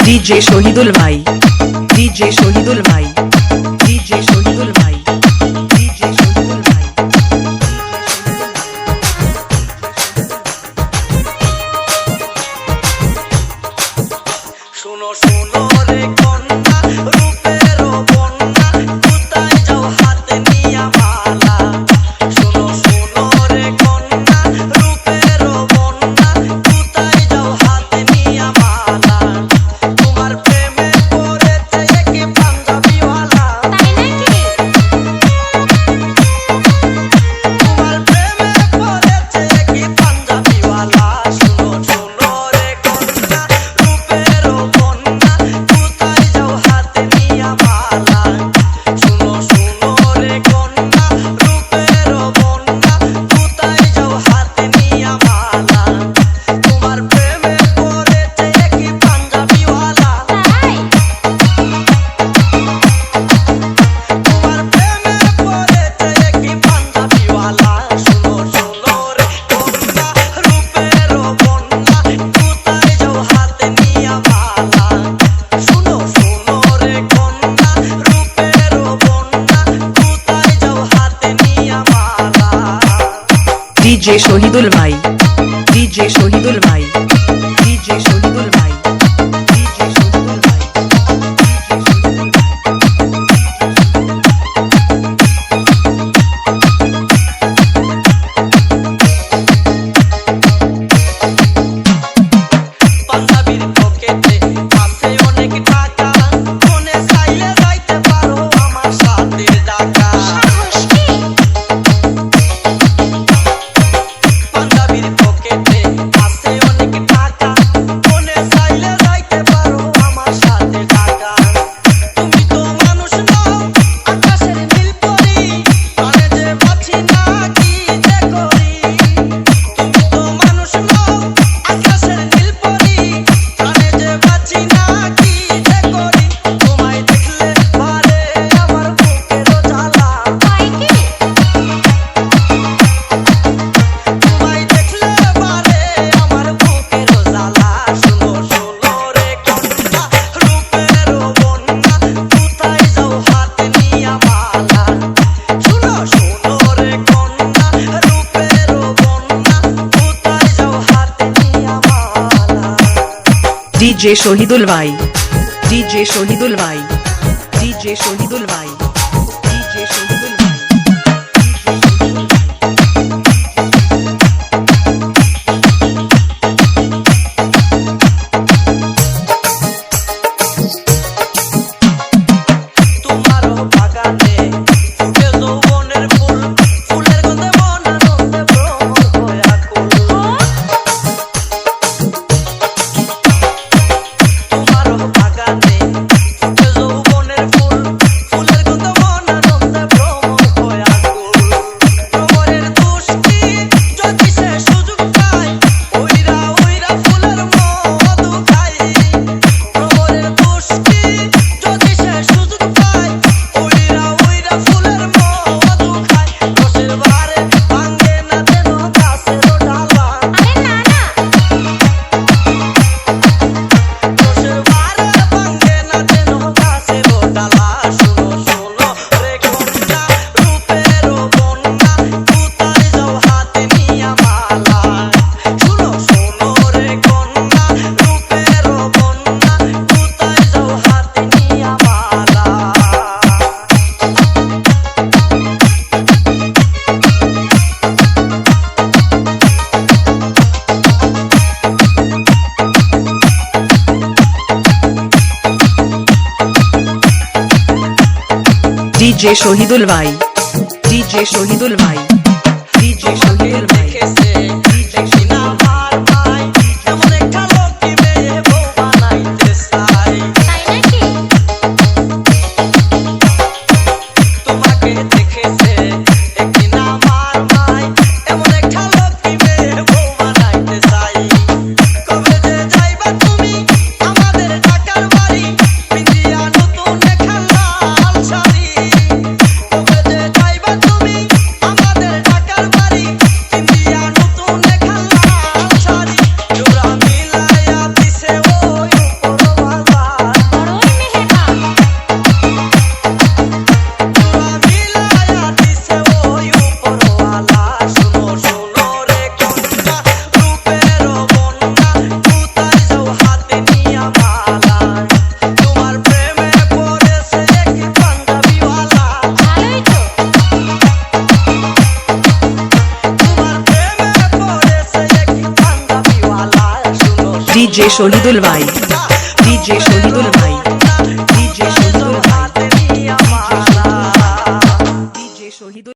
DJ Shohidul Bhai, DJ Shohidul Bhai, DJ Shohidul Bhai, DJ Shohidul Bhai. শুনো শুনো রে কন্যা রূপের বন্যা কোথায় যাও হাতে নিয়া মালা শুনো শুনো রে কন্যা রূপের বন্যা কোথায় যাও হাতে নিয়া মালা তোমার প্রেমে পড়েছে কি পাঞ্জাবিওয়ালা তাই নাকি তোমার প্রেমে পড়েছে কি পাঞ্জাবিওয়ালা শুনো শুনো রে কন্যা রূপের বন্যা কোথায় যাও হাতে নিয়া মালা শুনো শুনো রে কন্যা রূপের বন্যা কোথায় যাও হাতে নিয়া মালা তোমার প্রেমে পড়েছে কি পাঞ্জাবিওয়ালা তাই তোমার প্রেমে পড়েছে কি পাঞ্জাবিওয়ালা শুনো শুনো রে কন্যা রূপের বন্যা কোথায় যাও হাতে নিয়া মালা শুনো শুনো রে কন্যা রূপের বন্যা কোথায় যাও হাতে নিয়া মালা DJ Shohidul Bhai, DJ Shohidul Bhai, DJ Shohidul Bhai, DJ Shohidul Bhai, DJ Shohidul Bhai. পাঞ্জাবির পকেটে আছে অনেক টাকা মনে চাইলে যাইতে পারো আমার সাথে ঢাকা পাঞ্জাবির পকেটে আছে অনেক টাকা মনে চাইলে যাইতে পারো আমার সাথে ঢাকা তুমি তো মানুষ নও আকাশের নীল পরি প্রাণে যে বাঁচি না কি যে করি তুমি তো মানুষ নও আকাশের নীল পরি প্রাণে যে বাঁচি না কি যে করি তোমায় দেখলে পারে আমার বুকের জ্বালা তাই কি তোমায় দেখলে পারে আমার বুকের জ্বালা শুনো শুনো রে কন্যা রূপের বন্যা কোথায় যাও হাতে নিয়া মালা শুনো শুনো রে কন্যা রূপের বন্যা কোথায় যাও হাতে নিয়া মালা DJ Shohidul Bhai, DJ Shohidul Bhai, DJ Shohidul Bhai, DJ Shohidul Bhai, DJ Shohidul Bhai. তোমারও বাগানে ফুটে যৌবনের ফুল ফুলের গন্ধে মন আনন্দে ভ্রমর হয়ে আকুল তোমারও বাগানে ফুটে যৌবনের ফুল ফুলের গন্ধে মন আনন্দে ভ্রমর হয়ে আকুল ভ্রমরের দুষ্টি যদি সে সুযোগ পায় ওইরা ওইরা ফুলের মধু খায় ভ্রমরের দুষ্টি যদি সে সুযোগ পায় ওইরা ওইরা ফুলের মধু খায় রসের বারে ভাঙে না যেন গাছের ডালা আরে না না রসের বারে ভাঙে না যেন গাছের ডালা শুনো শুনো রে কন্যা রূপের বন্যা কোথায় যাও হাতে নিয়া মালা শুনো শুনো রে কন্যা রূপের বন্যা কোথায় যাও হাতে নিয়া মালা DJ Shohidul Bhai, DJ Shohidul Bhai, DJ Shohidul Bhai, দেখেছে দেখি না আমার ভাই এমন একটা লোককে মেয়ে বউ বানাইতে চাই তাই নাকি তোমাকে দেখেছে দেখি না আমার ভাই এমন একটা লোককে মেয়ে বউ বানাইতে চাই কবে যে যাইবা তুমি আমাদের ঢাকার বাড়ি পিন্দিয়া নতুন একটা লাল শাড়ি কবে যে যাইবা তুমি আমাদের DJ শহীদুল ভাই DJ শহীদুল ভাই